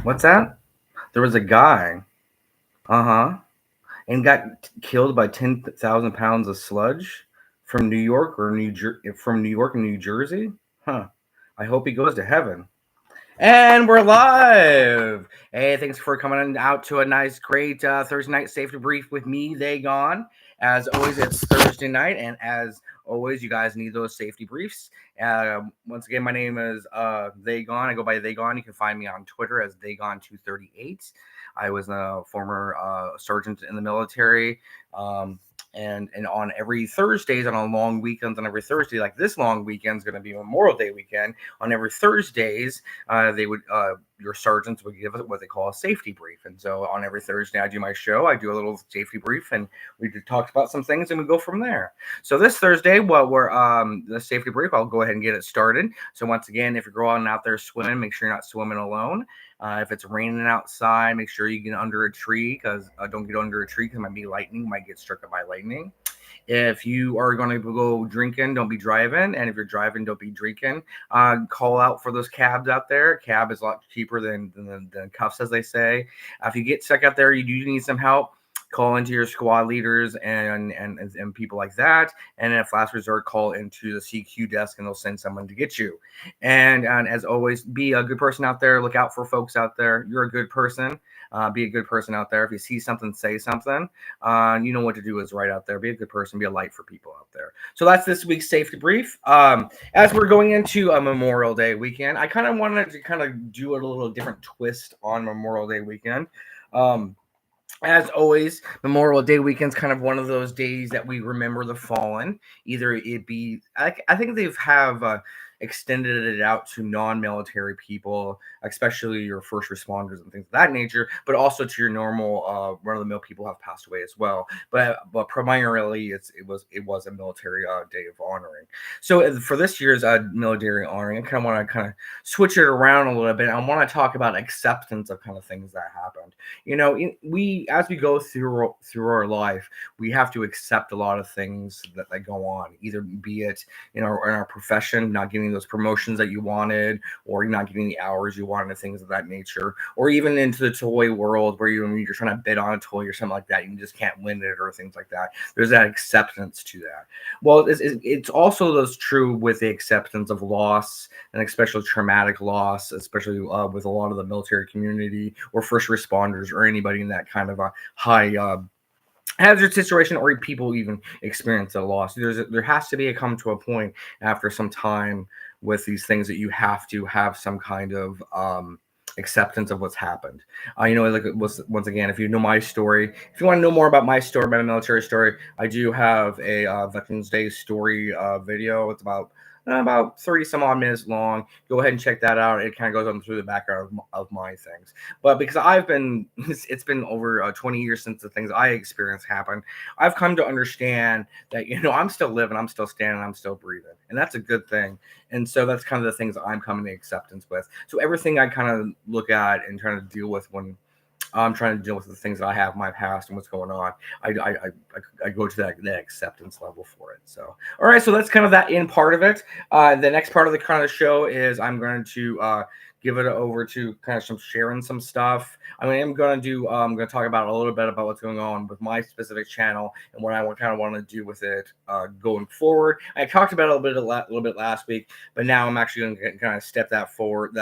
What's that? There was a guy, uh-huh, and got killed by 10,000 pounds of sludge from New York or from New York and New Jersey. Huh. I hope he goes to heaven. And we're live. Hey, thanks for coming out to a nice, great Thursday night safety brief with me, They Gone. As always, it's Thursday night, and as always, you guys need those safety briefs. Once again, my name is They Gone. I go by They Gone. You can find me on Twitter as They Gone 238. I was a former sergeant in the military. And on every Thursdays, on long weekends, on every Thursday, like this long weekend is going to be Memorial Day weekend. On every Thursdays, they would your sergeants would give us what they call a safety brief. And so on every Thursday, I do my show. I do a little safety brief, and we talk about some things, and we go from there. So this Thursday, while we're the safety brief, I'll go ahead and get it started. So once again, if you're going out there swimming, make sure you're not swimming alone. If it's raining outside, make sure you get under a tree because don't get under a tree because it might be lightning, might get struck by lightning. If you are going to go drinking, don't be driving. And if you're driving, don't be drinking. Call out for those cabs out there. Cab is a lot cheaper than cuffs, as they say. If you get stuck out there, you do need some help. Call into your squad leaders and people like that. And if last resort, call into the CQ desk and they'll send someone to get you. And as always, be a good person out there. Look out for folks out there. You're a good person. Be a good person out there. If you see something, say something. You know what to do is right out there. Be a good person. Be a light for people out there. So that's this week's safety brief. As we're going into a Memorial Day weekend, I kind of wanted to kind of do a little different twist on Memorial Day weekend. As always, Memorial Day weekend's kind of one of those days that we remember the fallen. Either it be, I think they've have extended it out to non-military people, especially your first responders and things of that nature, but also to your normal run-of-the-mill people have passed away as well. But primarily, it was a military day of honoring. So for this year's military honoring, I kind of want to kind of switch it around a little bit. I want to talk about acceptance of kind of things that happened. We as we go through our life, we have to accept a lot of things that go on, either be it in our profession, not getting those promotions that you wanted, or not getting the hours you wanted, things of that nature, or even into the toy world where you're trying to bid on a toy or something like that, you just can't win it or things like that. There's that acceptance to that. Well, it's also those true with the acceptance of loss, and especially traumatic loss, especially with a lot of the military community or first responders or anybody in that kind of a high hazard situation, or people even experience a loss. There has to be a come to a point after some time with these things that you have to have some kind of acceptance of what's happened. Like it was, once again, if you know my story, if you want to know more about my story, my military story, I do have a Veterans Day story video. It's about 30 some odd minutes long. Go ahead and check that out. It kind of goes on through the background of my things. But because it's been over 20 years since the things I experienced happened, I've come to understand that, I'm still living, I'm still standing, I'm still breathing. And that's a good thing. And so that's kind of the things I'm coming to acceptance with. So everything I kind of look at and trying to deal with when I'm trying to deal with the things that I have in my past and what's going on, I go to that acceptance level for it. So, all right, so that's kind of that in part of it. The next part of the kind of show is I'm going to give it over to kind of some sharing some stuff. I'm going to do. I'm going to talk about a little bit about what's going on with my specific channel and what I kind of want to do with it going forward. I talked about it a little bit last week, but now I'm actually going to kind of step that forward.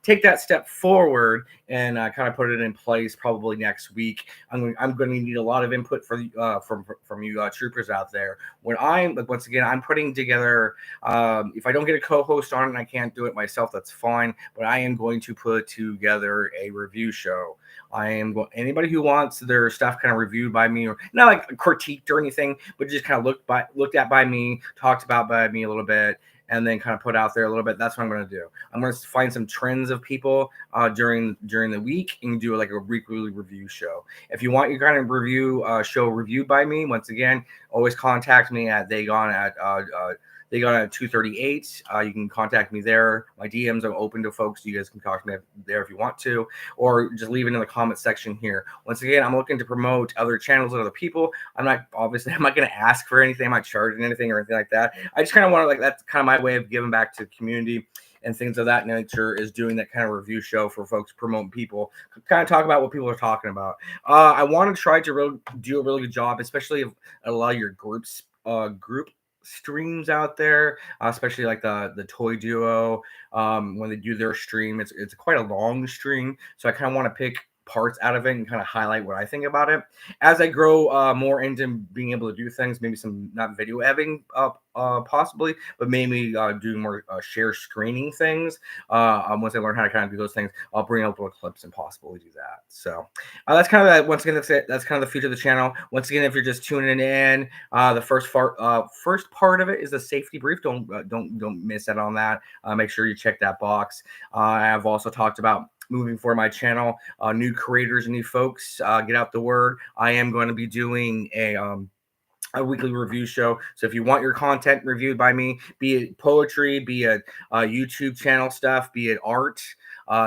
Take that step forward and kind of put it in place probably next week. I'm going to need a lot of input from you troopers out there. Once again, I'm putting together. If I don't get a co-host on it and I can't do it myself, that's fine. But I am going to put together a review show. Anybody who wants their stuff kind of reviewed by me, or not like critiqued or anything, but just kind of looked at by me, talked about by me a little bit, and then kind of put out there a little bit. That's what I'm going to do. I'm going to find some trends of people during the week and do like a weekly review show. If you want your kind of review show reviewed by me, once again, always contact me at they got at 238. You can contact me there. My DMs are open to folks. You guys can talk to me there if you want to, or just leave it in the comment section here. Once again, I'm looking to promote other channels and other people. I'm not going to ask for anything. I'm not charging anything or anything like that. I just kind of want to, that's kind of my way of giving back to the community and things of that nature is doing that kind of review show for folks, promoting people, kind of talk about what people are talking about. I want to try to do a really good job, especially if a lot of your group streams out there, especially like the Toy Duo. When they do their stream, it's quite a long stream, so I kind of want to pick parts out of it and kind of highlight what I think about it. As I grow more into being able to do things, maybe some not video editing, possibly, but maybe doing more share screening things. Once I learn how to kind of do those things, I'll bring up little clips and possibly do that. So that's kind of that. Once again, that's it. That's kind of the future of the channel. Once again, if you're just tuning in, the first part of it is the safety brief. Don't miss out on that. Make sure you check that box. I've also talked about moving for my channel, new creators and new folks, get out the word. I am going to be doing a weekly review show. So if you want your content reviewed by me, be it poetry, be it YouTube channel stuff, be it art,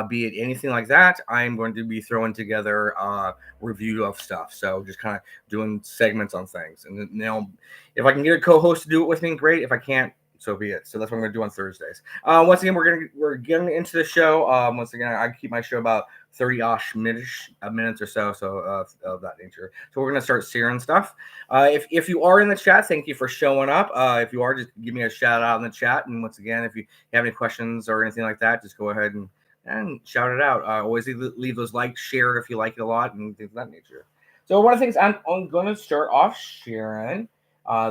be it anything like that, I am going to be throwing together a review of stuff. So just kind of doing segments on things. And if I can get a co-host to do it with me, great. If I can't, so be it. So that's what I'm going to do on Thursdays. Once again, we're getting into the show. Once again, I keep my show about 30-osh minutes or so of that nature. So we're going to start sharing stuff. If you are in the chat, thank you for showing up. If you are, just give me a shout out in the chat. And once again, if you have any questions or anything like that, just go ahead and shout it out. Always leave those likes, share it if you like it a lot, and things of that nature. So one of the things I'm going to start off sharing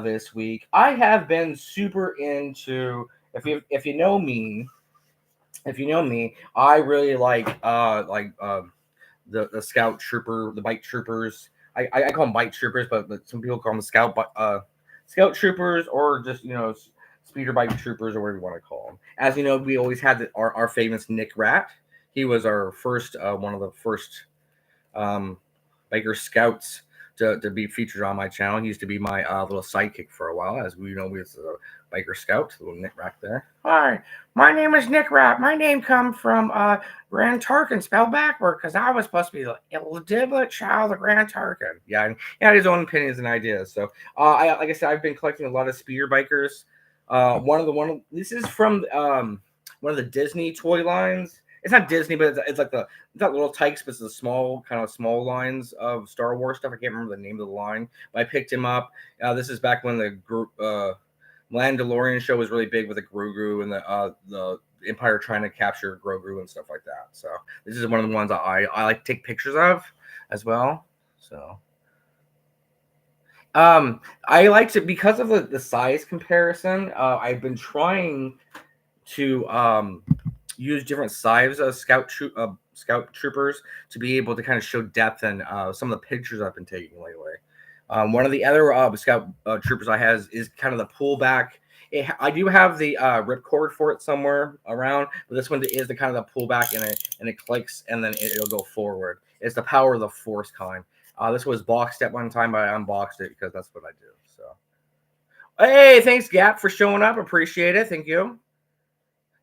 this week, I have been super into. If you know me, I really like the scout trooper, the bike troopers. I call them bike troopers, but some people call them scout troopers, or just speeder bike troopers, or whatever you want to call them. As you know, we always had our famous Nick Rat. He was our first one of the first biker scouts to be featured on my channel. He used to be my little sidekick for a while, as we know, we was a biker scout, little Nick Rat there. Hi, my name is Nick Rat. My name comes from Grand Tarkin, spelled backward, because I was supposed to be the illegitimate child of Grand Tarkin. Yeah, and he had his own opinions and ideas. So, like I said, I've been collecting a lot of speeder bikers. This is from one of the Disney toy lines. It's not Disney, but it's like it's not Little Tikes, but it's the small lines of Star Wars stuff. I can't remember the name of the line, but I picked him up. This is back when the Mandalorian show was really big with the Grogu and the Empire trying to capture Grogu and stuff like that. So this is one of the ones I like to take pictures of as well. So I like to, because of the size comparison. I've been trying to use different sizes of scout troopers to be able to kind of show depth in some of the pictures I've been taking lately. One of the other scout troopers I have is kind of the pullback. I do have the ripcord for it somewhere around, but this one is the kind of the pullback, and it clicks, and then it'll go forward. It's the power of the force kind. This was boxed at one time, but I unboxed it because that's what I do. So, hey, thanks Gap for showing up. Appreciate it. Thank you.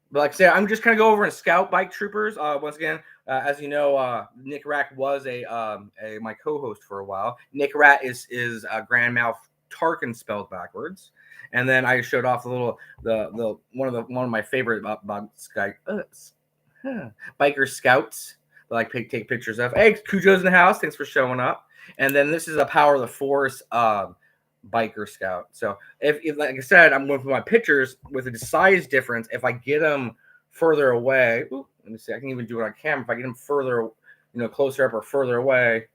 But like I said, I'm just going to go over and scout bike troopers. Once again, as you know, Nick Rat was my co-host for a while. Nick Rat is Grand Moff Tarkin spelled backwards. And then I showed off one of my favorite biker scouts that I take pictures of. Hey, Cujo's in the house. Thanks for showing up. And then this is a Power of the Force biker scout. So if like I said, I'm going for my pictures with a size difference. If I get them further away, let me see, I can even do it on camera. If I get them further, closer up or further away,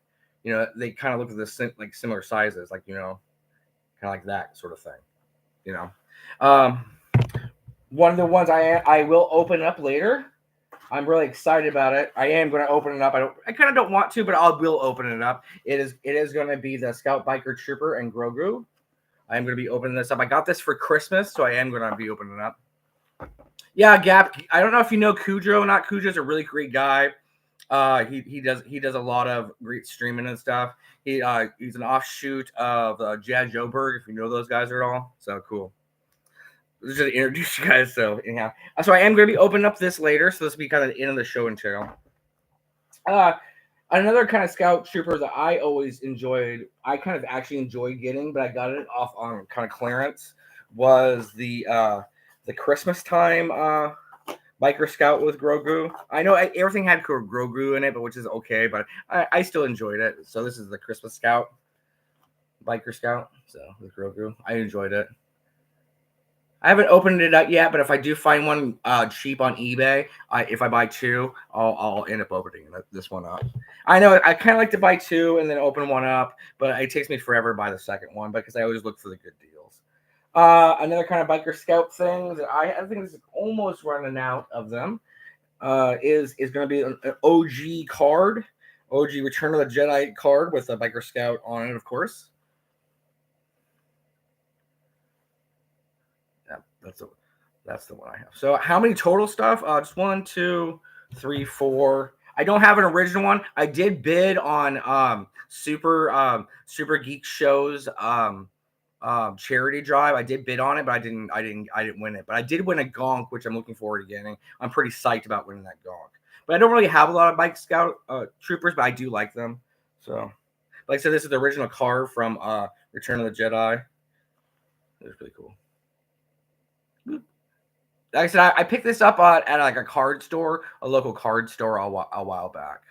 they kind of look like similar sizes, like kind of like that sort of thing. One of the ones I will open up later. I'm really excited about it. I am going to open it up. I kind of don't want to, but I will open it up. It is going to be the Scout Biker Trooper and Grogu. I am going to be opening this up. I got this for Christmas, so I am going to be opening it up. Yeah, Gap. I don't know if you know Cujo. Not Cujo's a really great guy. He does a lot of great streaming and stuff. He's an offshoot of Jad Joburg, if you know those guys at all. So cool. Just to introduce you guys. So anyhow, so I am going to be opening up this later. So this will be kind of the end of the show and tell. Another kind of scout trooper that I always enjoyed, I kind of actually enjoyed getting, but I got it off on kind of clearance, was the Christmas time Biker Scout with Grogu. I know everything had Grogu in it, but which is okay, but I still enjoyed it. So this is the Christmas Scout, Biker Scout. So with Grogu, I enjoyed it. I haven't opened it up yet, but if I do find one cheap on eBay, if I buy two, I'll end up opening this one up. I know I kind of like to buy two and then open one up, but it takes me forever to buy the second one because I always look for the good deals. Another kind of Biker Scout thing that I think is almost running out of them is going to be an OG card, OG Return of the Jedi card with a Biker Scout on it, of course. Yeah, that's the one I have. So how many total stuff? Just 1, 2, 3, 4. I don't have an original one. I did bid on Super Geek Show's charity drive. I did bid on it, but I didn't win it. But I did win a Gonk, which I'm looking forward to getting. I'm pretty psyched about winning that Gonk. But I don't really have a lot of Bike Scout troopers, but I do like them. So, like I said, this is the original card from Return of the Jedi. It's really cool. Like I said, I picked this up at like a card store, a local card store a while back.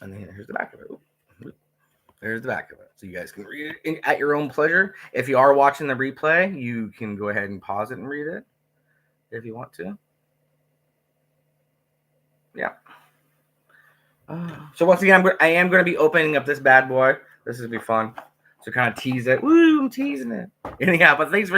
And then here's the back of it. There's the back of it. So you guys can read it at your own pleasure. If you are watching the replay, you can go ahead and pause it and read it if you want to. Yeah. So once again, I am going to be opening up this bad boy. This is going to be fun. So kind of tease it. Woo, I'm teasing it. Anyhow, but thanks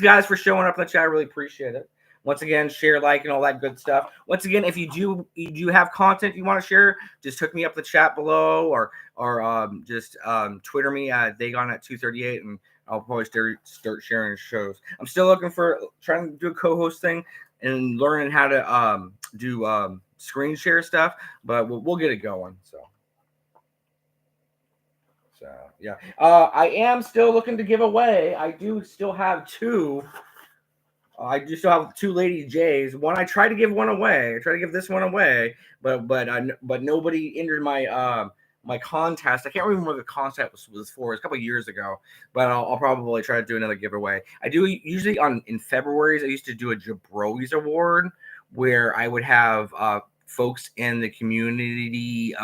guys for showing up in the chat. I really appreciate it. Once again, share, like, and all that good stuff. Once again, if you do have content you want to share, just hook me up the chat below, or just Twitter me at Dagon@238, and I'll probably start sharing shows. I'm still looking for trying to do a co-host thing and learning how to do screen share stuff, but we'll get it going. So yeah, I am still looking to give away. I do still have two. I do still have two Lady J's. One I tried to give one away. I tried to give this one away, but nobody entered my my contest. I can't remember what the contest was for. It was a couple of years ago, but I'll probably try to do another giveaway. I do usually in February's. I used to do a Jabrois Award where I would have folks in the community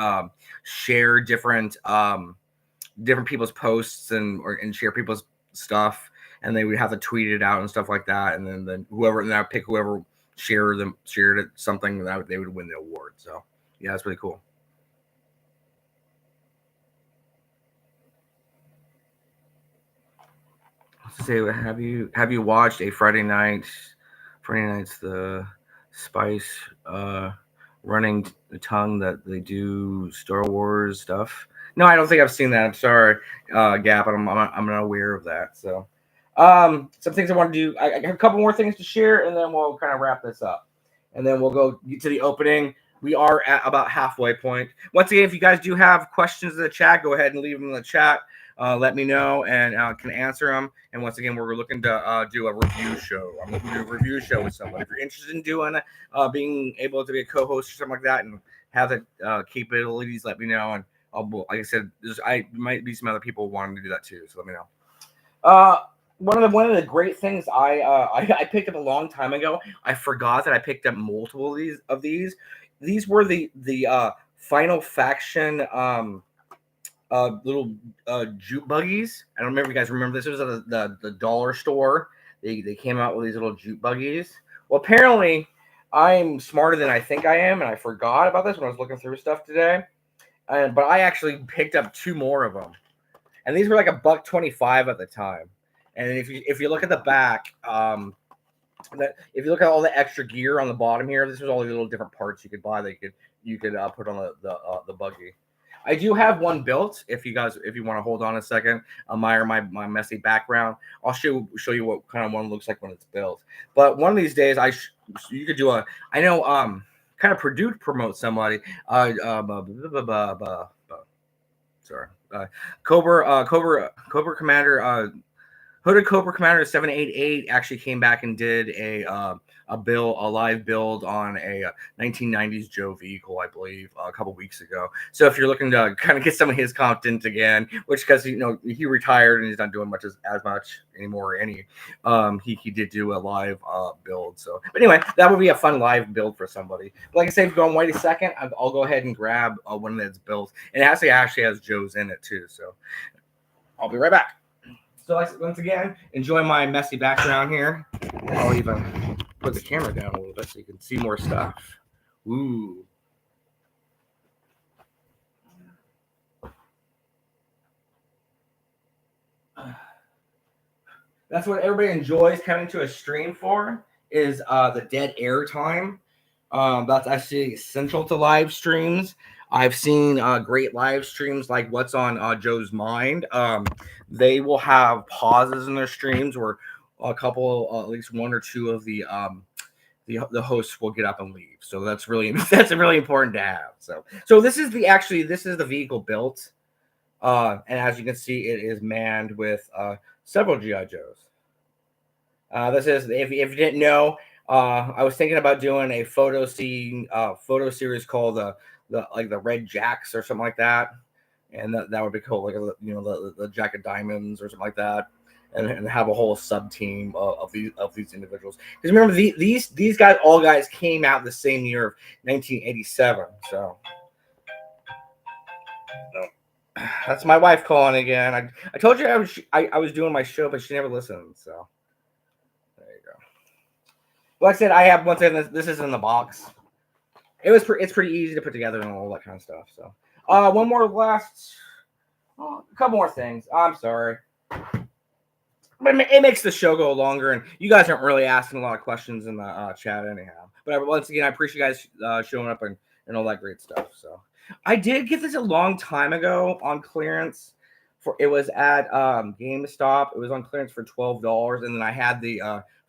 share different people's posts and share people's stuff, and they would have to tweet it out and stuff like that, and then I pick whoever shared it something that they would win the award. So yeah, that's really cool. Let's say, have you watched a Friday Night's the Spice running tongue that they do Star Wars stuff? No, I don't think I've seen that. I'm sorry, Gap. I'm not aware of that. So, some things I want to do. I have a couple more things to share, and then we'll kind of wrap this up, and then we'll go to the opening. We are at about halfway point. Once again, if you guys do have questions in the chat, go ahead and leave them in the chat. Let me know, and can answer them. And once again, we're looking to do a review show. I'm looking to do a review show with someone. If you're interested in doing being able to be a co-host or something like that, and have the capabilities, let me know. And like I said, I might be some other people wanting to do that too. So let me know. One of the great things I picked up a long time ago. I forgot that I picked up multiple of these. These were the Final Faction little jute buggies. I don't remember if you guys remember this. It was at the dollar store. They came out with these little jute buggies. Well, apparently I'm smarter than I think I am, and I forgot about this when I was looking through stuff today. But I actually picked up two more of them, and these were like $1.25 at the time. And if you look at the back, if you look at all the extra gear on the bottom here, this was all the little different parts you could buy that you could put on the buggy. I do have one built. If you want to hold on a second, my messy background, I'll show you what kind of one looks like when it's built. But one of these days, you could do kind of promote somebody. Sorry, Cobra Commander Hooded Cobra Commander 788 actually came back and did a live build on a 1990s Joe vehicle, I believe, a couple weeks ago. So if you're looking to kind of get some of his content again, which because he retired and he's not doing as much anymore, he did do a live build. So, but anyway, that would be a fun live build for somebody. But like I said, if you go and wait a second, I'll go ahead and grab one of those builds, and it actually has Joe's in it too. So I'll be right back. So once again, enjoy my messy background here. I'll even put the camera down a little bit so you can see more stuff. Ooh. That's what everybody enjoys coming to a stream for, is the dead air time. That's actually essential to live streams. I've seen great live streams like What's on Joe's Mind. They will have pauses in their streams where a couple, at least one or two of the hosts will get up and leave. So that's really important to have. So this is the vehicle built, and as you can see, it is manned with several GI Joes. This is, if you didn't know, I was thinking about doing a photo series called the Red Jacks or something like that, and that would be cool, like the Jack of Diamonds or something like that, and have a whole sub team of these individuals. Because remember, these guys came out the same year of 1987. So that's my wife calling again. I told you I was doing my show, but she never listened. So there you go. Like I said, I have one thing. This is in the box. It's pretty easy to put together and all that kind of stuff. So one more a couple more things. I'm sorry. But it makes the show go longer, and you guys aren't really asking a lot of questions in the chat anyhow. But once again, I appreciate you guys showing up and all that great stuff. So I did get this a long time ago on clearance. It was at GameStop. It was on clearance for $12, and then I had the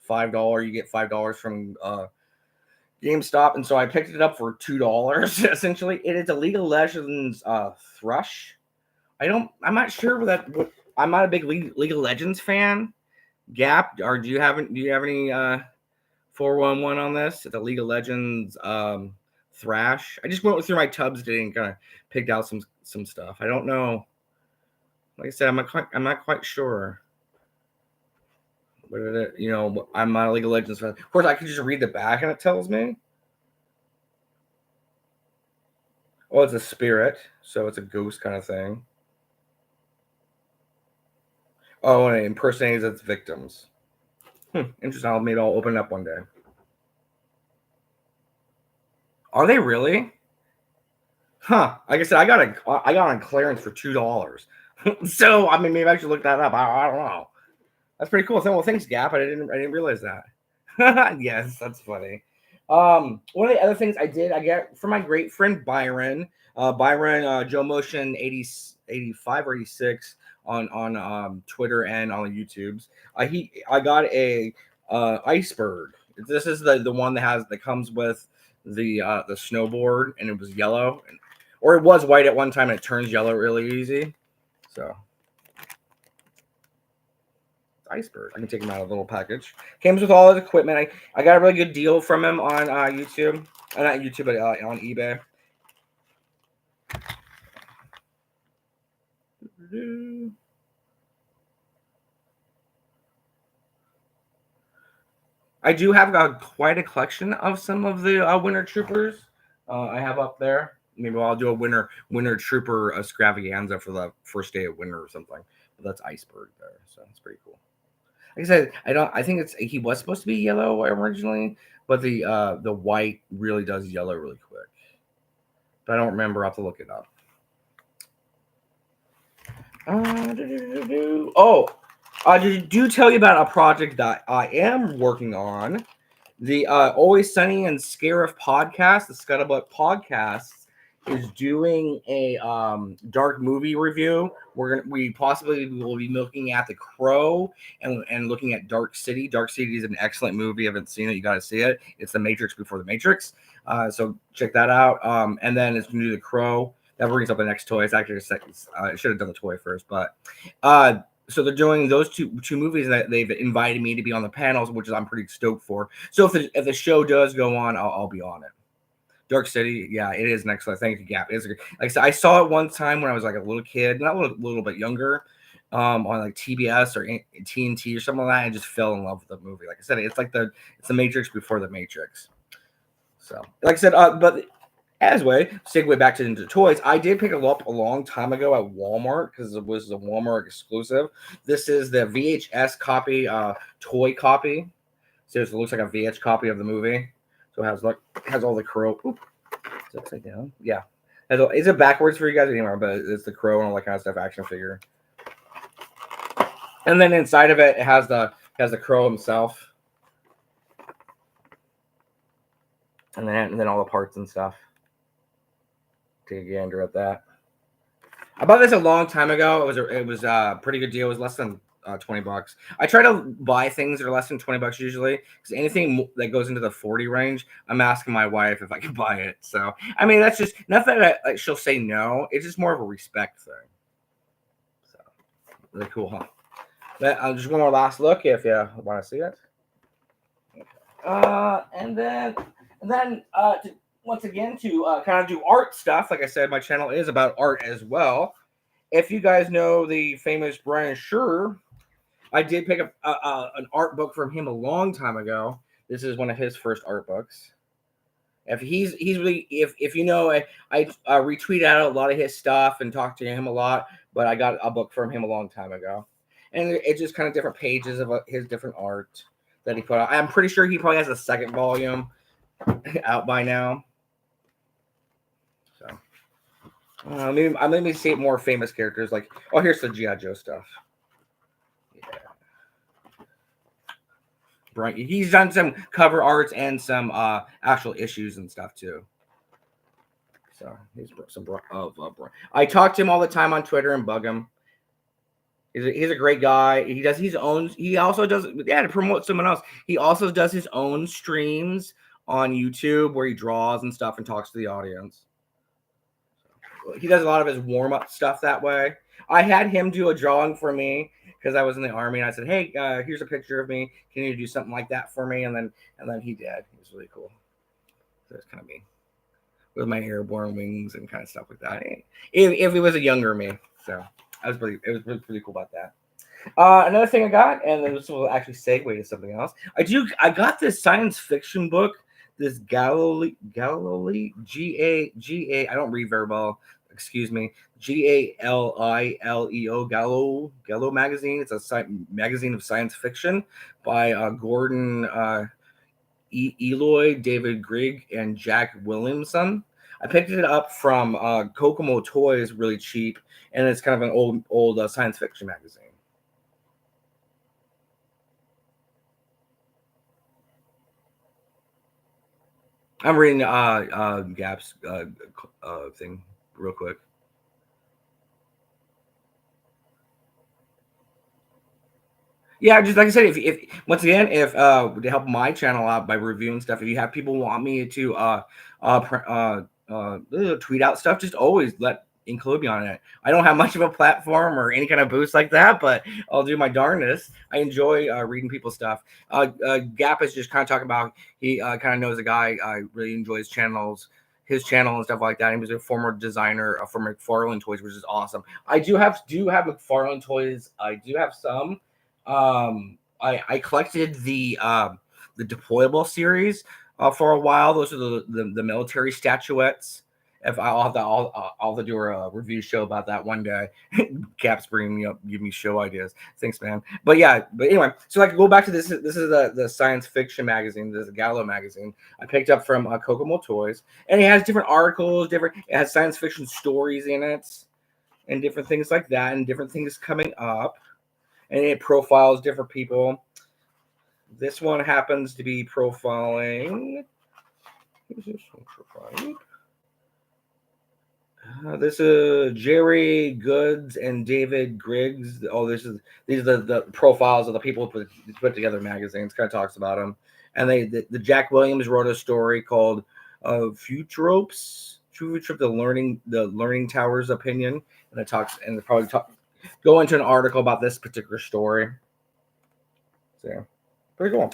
$5. You get $5 from GameStop, and so I picked it up for $2. Essentially, it is a League of Legends Thrush. I'm not sure I'm not a big League of Legends fan. Gap, or do you have any 411 on this? It's a League of Legends Thrash. I just went through my tubs today and kind of picked out some stuff. I don't know. Like I said, I'm not quite sure. But I'm not a League of Legends fan. Of course, I can just read the back and it tells me. Oh, it's a spirit, so it's a ghost kind of thing. Oh, and it impersonates its victims. Interesting. Maybe I'll open it up one day. Are they really? Huh. Like I said, I got on clearance for $2. So I mean, maybe I should look that up. I don't know. That's pretty cool. Well, thanks, Gap. I didn't realize that. Yes, that's funny. One of the other things I get from my great friend Byron. Joe Motion 85 or 86 on Twitter and on YouTube's. I got a iceberg. This is the one that comes with the snowboard, and it was yellow, or it was white at one time, and it turns yellow really easy. So iceberg. I can take him out of a little package. Comes with all his equipment. I got a really good deal from him on YouTube. Not YouTube, but on eBay. I do have quite a collection of some of the Winter Troopers. I have up there. Maybe I'll do a Winter Trooper extravaganza for the first day of winter or something. But that's iceberg there, so it's pretty cool. Like I said, I think he was supposed to be yellow originally, but the white really does yellow really quick. But I don't remember. I'll have to look it up. Do tell you about a project that I am working on. The Always Sunny and Scarif podcast, the Scuttlebutt podcast, is doing a dark movie review. We possibly will be looking at The Crow and looking at Dark City. Dark City is an excellent movie. If you haven't seen it, you got to see it. It's The Matrix before The Matrix. So check that out. And then it's going to do The Crow. That brings up the next toy. It's actually I should have done the toy first, but So they're doing those two movies, and that they've invited me to be on the panels, which is I'm pretty stoked for. So if the show does go on, I'll be on it. Dark City, yeah, it is next level. Thank you, Gap. It's like I said, I saw it one time when I was like a little kid, not a little bit younger, on like TBS or TNT or something like that. I just fell in love with the movie. Like I said, it's the Matrix before the Matrix. So, like I said, but as way segue back to into toys, I did pick it up a long time ago at Walmart because it was a Walmart exclusive. This is the VHS copy, toy copy. So it looks like a VH copy of the movie. So it has all the crow. Oop, it's upside down. Yeah. Is it backwards for you guys anymore? But it's the crow and all that kind of stuff, action figure. And then inside of it, it has the crow himself. And then all the parts and stuff. Take a gander at that. I bought this a long time ago. It was a pretty good deal. It was less than $20. I try to buy things that are less than $20 usually, because anything that goes into the 40 range, I'm asking my wife if I can buy it. So I mean, that's just not that she'll say no. It's just more of a respect thing. So really cool, huh? Just one more last look if you want to see it. And then once again to kind of do art stuff. Like I said, my channel is about art as well. If you guys know the famous Brian Scher, I did pick up an art book from him a long time ago. This is one of his first art books. If he's really, if you know, I retweet out a lot of his stuff and talk to him a lot, but I got a book from him a long time ago, and it's just kind of different pages of his different art that he put out. I'm pretty sure he probably has a second volume out by now. So let me see more famous characters. Like, oh, here's the G.I. Joe stuff. Brian, he's done some cover arts and some actual issues and stuff too. So he's some Brian. I talk to him all the time on Twitter and bug him. He's a great guy. He does his own. He also does, yeah, to promote someone else. He also does his own streams on YouTube where he draws and stuff and talks to the audience. He does a lot of his warm up stuff that way. I had him do a drawing for me because I was in the Army, and I said, "Hey, here's a picture of me. Can you do something like that for me?" And then he did. It was really cool. So it's kind of me with my airborne wings and kind of stuff like that. If it was a younger me, so it was pretty cool about that. Another thing I got, and then this will actually segue to something else. I got this science fiction book. This Galilee, G-A, I don't read very well. Excuse me, Galileo, Gallo magazine. It's a magazine of science fiction by Gordon Eloy, David Grigg, and Jack Williamson. I picked it up from Kokomo Toys really cheap, and it's kind of an old science fiction magazine. I'm reading Gap's thing real quick. Yeah, just like I said, if once again, if to help my channel out by reviewing stuff, if you have people want me to tweet out stuff, just always include me on it. I don't have much of a platform or any kind of boost like that, but I'll do my darndest. I enjoy reading people's stuff. Gap is just kind of talking about, he kind of knows a guy. I really enjoy his channel and stuff like that. He was a former designer for McFarlane Toys, which is awesome. I do have McFarlane Toys. I do have some. I collected the deployable series for a while. Those are the military statuettes. If I'll have to do a review show about that one day. Cap's bringing me up, give me show ideas. Thanks, man. But anyway, so I can go back to this. This is the science fiction magazine. This is the Gallo magazine I picked up from Kokomo Toys, and it has different articles. It has science fiction stories in it, and different things like that, and different things coming up. And it profiles different people. This one happens to be profiling. Who's this one profiling? This is Jerry Goods and David Griggs. Oh, these are the profiles of the people who put together magazines. Kind of talks about them. And the Jack Williams wrote a story called Futropes, the Learning Tower's Opinion, and it talks, and probably go into an article about this particular story. So, pretty cool.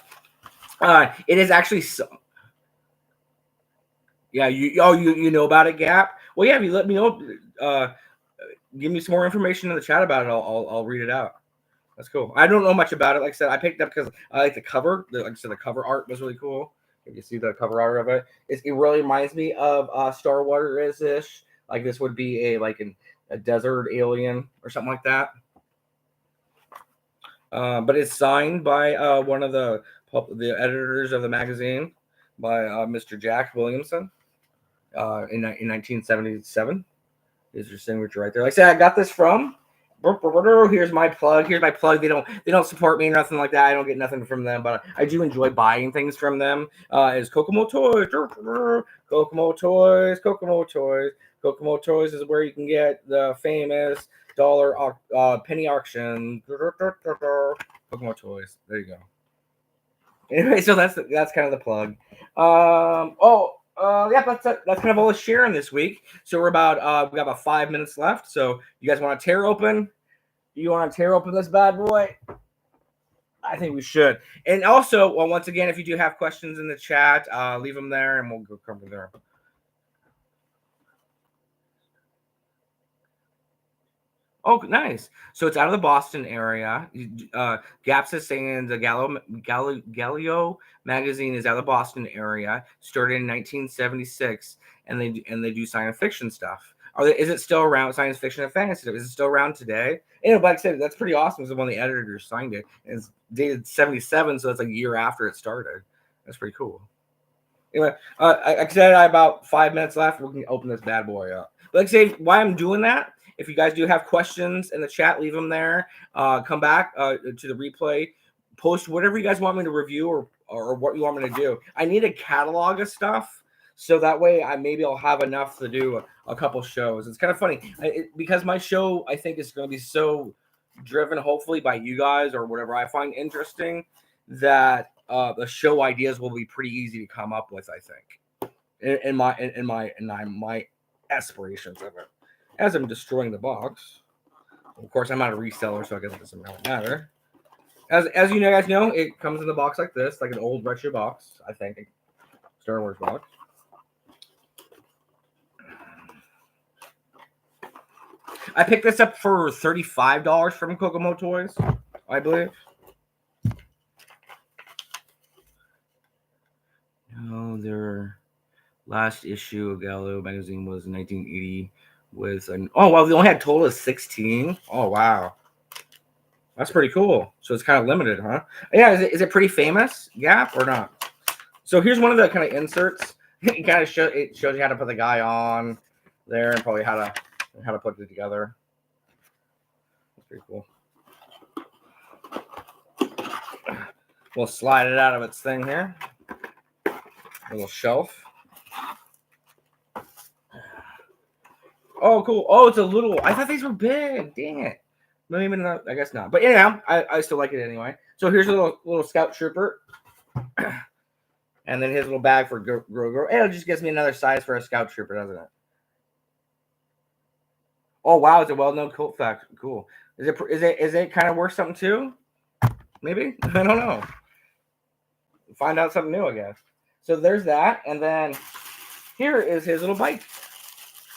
It is actually so. Yeah, you know about it, Gap. Well, yeah, if you let me know, give me some more information in the chat about it. I'll read it out. That's cool. I don't know much about it. Like I said, I picked it up because I like the cover. Like I said, the cover art was really cool. If you see the cover art of it, it really reminds me of Star Wars ish. Like this would be a desert alien or something like that. But it's signed by one of the editors of the magazine, by Mr. Jack Williamson, in 1977. Is your signature right there? Like I said, I got this from. Here's my plug. Here's my plug. They don't support me or nothing like that. I don't get nothing from them, but I do enjoy buying things from them. Is Kokomo Toys. Kokomo Toys. Kokomo Toys. Kokomo Toys is where you can get the famous penny auction. Kokomo Toys. There you go. Anyway, so that's kind of the plug. Yeah, that's kind of all the sharing this week. So we got about 5 minutes left. So you guys want to tear open? You want to tear open this bad boy? I think we should. And also, well, once again, if you do have questions in the chat, leave them there, and we'll go cover there. Oh, nice. So it's out of the Boston area. Gaps is saying the Gallio magazine is out of the Boston area. Started in 1976, and they do science fiction stuff. Is it still around? Science fiction and fantasy? Is it still around today? Like I said, that's pretty awesome. Because one of the editors signed it. It's dated 77, so that's like a year after it started. That's pretty cool. Anyway, like I said, I have about 5 minutes left. We can open this bad boy up. But like I say, why I'm doing that, if you guys do have questions in the chat, leave them there. Come back to the replay. Post whatever you guys want me to review or what you want me to do. I need a catalog of stuff, so that way I'll have enough to do a couple shows. It's kind of funny because my show, I think, is going to be so driven, hopefully, by you guys or whatever I find interesting, that the show ideas will be pretty easy to come up with. I think in my aspirations of it. As I'm destroying the box, of course, I'm not a reseller, so I guess it doesn't really matter. As you guys know, it comes in the box like this, like an old retro box. I think Star Wars box. I picked this up for $35 from Kokomo Toys, I believe. No, their last issue of Gallo magazine was 1980 with they only had total of 16. Oh wow, that's pretty cool. So it's kind of limited, huh? Yeah, is it pretty famous, Gap, or not? So here's one of the kind of inserts. It kind of shows you how to put the guy on there and probably how to put it together. That's pretty cool. We'll slide it out of its thing here. Little shelf. Oh, cool. Oh, it's a little. I thought these were big. Dang it. Maybe not. I guess not. But anyhow, I still like it anyway. So here's a little Scout Trooper. And then his little bag for Grogu. It just gives me another size for a Scout Trooper, doesn't it? Oh wow, it's a well-known cult fact. Cool. Is it kind of worth something too? Maybe? I don't know. Find out something new, I guess. So there's that, and then here is his little bike.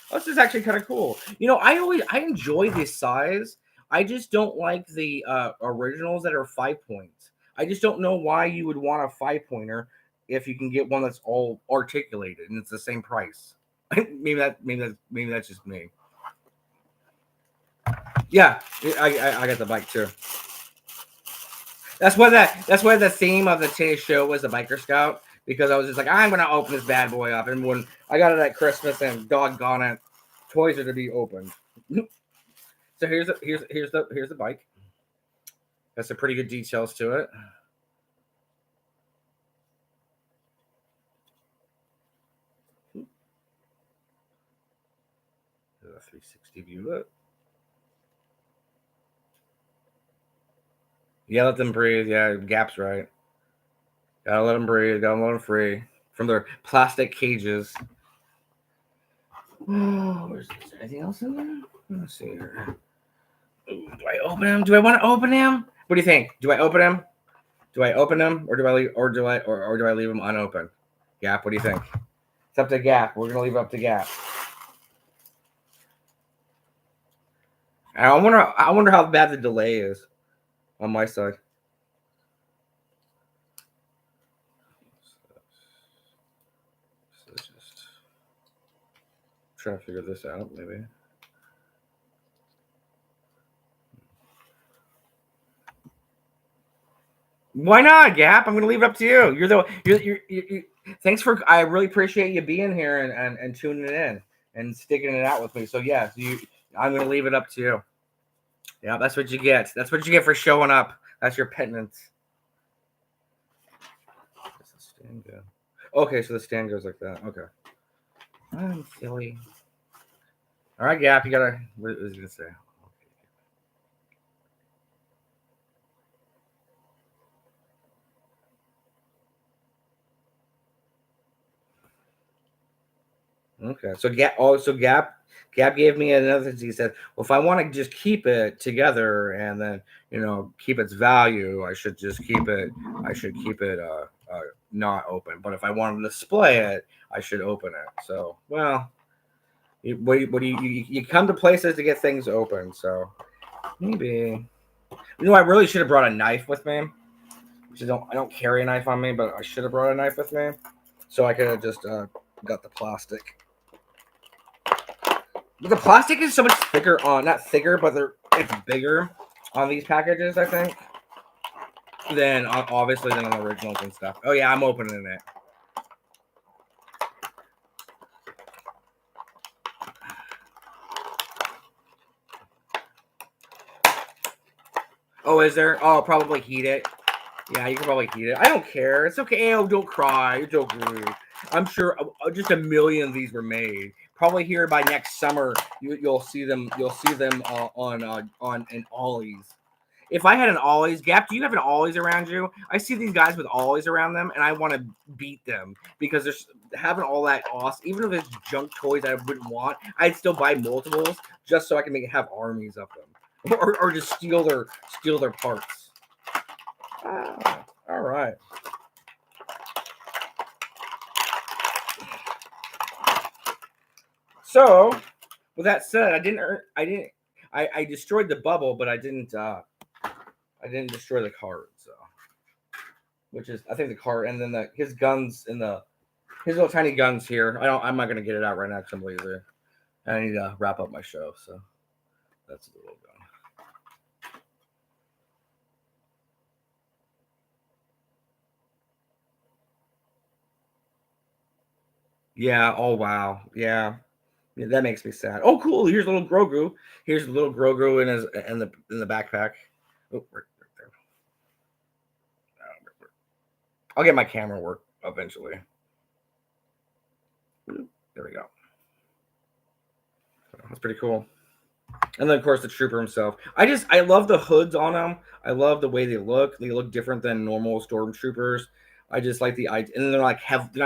Oh, this is actually kind of cool. I enjoy this size. I just don't like the originals that are 5 points. I just don't know why you would want a 5-pointer if you can get one that's all articulated and it's the same price. maybe that's just me. Yeah, I got the bike too. That's why the theme of the today's show was the Biker Scout, because I was just like, I'm gonna open this bad boy up, and when I got it at Christmas, and doggone it, toys are to be opened. So here's the bike. Got some pretty good details to it. There's a 360 view of it. Yeah, let them breathe. Yeah, Gap's right. Gotta let them breathe. Gotta let them free from their plastic cages. Oh, is there anything else in there? Let's see here. Do I open him? Do I want to open him? What do you think? Do I open him? Do I open him, or do I leave, or do I leave him unopened? Gap, what do you think? It's up to Gap. We're gonna leave it up to Gap. I wonder how bad the delay is on my side. So just trying to figure this out, maybe. Why not, Gap? I'm gonna leave it up to you. You're thanks for. I really appreciate you being here and tuning it in and sticking it out with me. So yes, I'm gonna leave it up to you. Yeah, that's what you get. That's what you get for showing up. That's your penance. Does the stand go? Okay, so the stand goes like that. Okay. I'm silly. All right, Gap. You gotta. What was he gonna say? Okay, so Gap gave me another thing. He said, "Well, if I want to just keep it together and then keep its value, I should just keep it. I should keep it not open. But if I want to display it, I should open it. So, well, what do you come to places to get things open? So maybe I really should have brought a knife with me. Which I don't carry a knife on me, but I should have brought a knife with me, so I could have just got the plastic. But the plastic is so much thicker on, not thicker, but it's bigger on these packages, I think, than obviously than on the originals and stuff. Oh yeah, I'm opening it. Oh, is there? Oh, probably heat it. Yeah, you can probably heat it. I don't care. It's okay. Oh, don't cry. It's okay. I'm sure just a million of these were made. Probably here by next summer, you'll see them. You'll see them on an Ollie's. If I had an Ollie's, Gap, do you have an Ollie's around you? I see these guys with Ollie's around them, and I want to beat them because they're having all that awesome. Even if it's junk toys I wouldn't want, I'd still buy multiples just so I can have armies of them, or just steal their parts. All right. So, with that said, I destroyed the bubble, but I didn't destroy the card. So, which is I think the card, and then his guns in his little tiny guns here. I'm not gonna get it out right now because I'm lazy. I need to wrap up my show. So that's the little gun. Yeah. Oh wow. Yeah. Yeah, that makes me sad. Oh, cool. Here's little Grogu. Here's little Grogu in the backpack. Oh, right there. I'll get my camera work eventually. There we go. That's pretty cool. And then of course the trooper himself. I love the hoods on them. I love the way they look. They look different than normal stormtroopers. I just like the idea, and they're not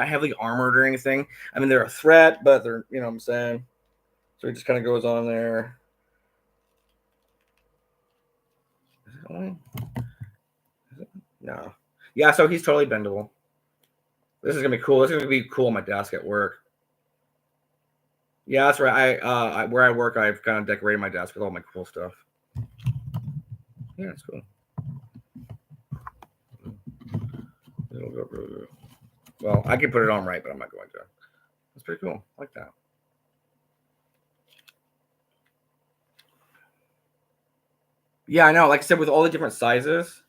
heavily armored or anything. I mean, they're a threat, but they're what I'm saying. So he just kind of goes on there. Is it on? No. Yeah, so he's totally bendable. This is gonna be cool. This is gonna be cool on my desk at work. Yeah, that's right. Where I work, I've kind of decorated my desk with all my cool stuff. Yeah, it's cool. Well, I can put it on right, but I'm not going to. That's pretty cool. I like that. Yeah, I know. Like I said, with all the different sizes,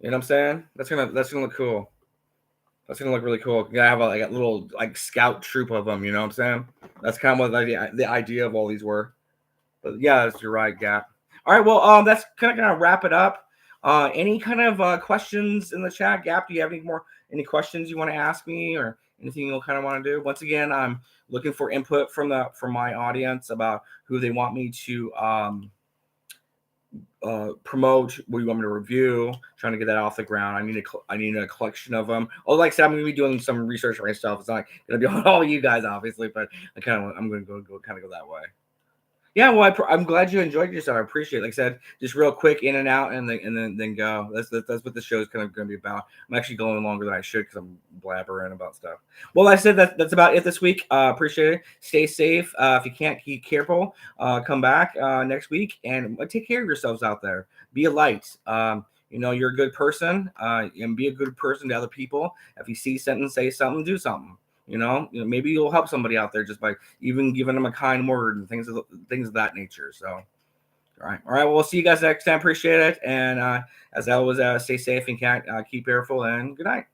you know what I'm saying? That's gonna look cool. That's gonna look really cool. Yeah, I have a little scout troop of them. You know what I'm saying? That's kind of what the idea of all these were. But yeah, you're right, Gap. All right, well, that's kind of wrap it up. Any kind of questions in the chat, Gap? Do you have any questions you want to ask me, or anything you'll kind of want to do? Once again, I'm looking for input from my audience about who they want me to promote, what you want me to review, trying to get that off the ground. I need a collection of them. Oh, like I said, I'm going to be doing some research myself. It's not going to be on all you guys, obviously, but I'm going to go kind of go that way. Yeah, well, I'm glad you enjoyed yourself. I appreciate it. Like I said, just real quick, in and out, and then go. That's what the show's kind of going to be about. I'm actually going longer than I should because I'm blabbering about stuff. Well, I said that's about it this week. Appreciate it. Stay safe. If you can't, keep careful. Come back next week and take care of yourselves out there. Be a light. You're a good person. And be a good person to other people. If you see something, say something, do something. Maybe you'll help somebody out there just by even giving them a kind word and things of that nature. So, all right. Well, we'll see you guys next time. Appreciate it. And as always, stay safe and keep careful. And good night.